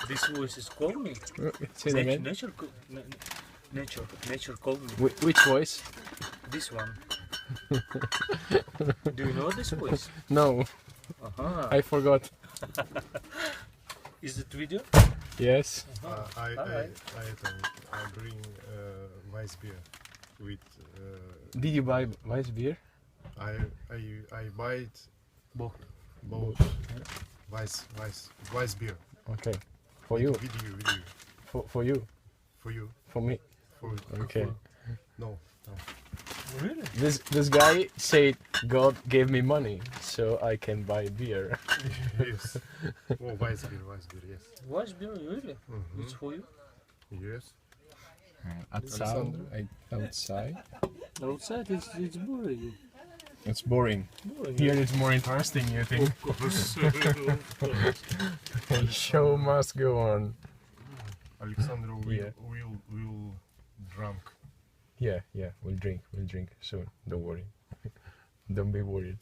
This voice is call me. Say it again. Nature called me. Which voice? This one. Do you know this voice? No, Uh-huh. I forgot. Is it video? Yes. I bring Weiss beer with. Did you buy Weiss beer? I buy it Both. both Weiss beer. Okay. For you. Video. For you. For you. For me. For Okay. no. Really? This guy said God gave me money so I can buy beer. Yes. Oh, Weiss beer, yes. Watch beer, really? Mhm. It's for you? Yes. Outside. Outside. Outside it's boring. It's boring. Boring. Here it's more interesting, you think? Of course. Show must go on. Alexander Yeah. will drunk. Yeah, we'll drink soon. Don't worry. Don't be worried.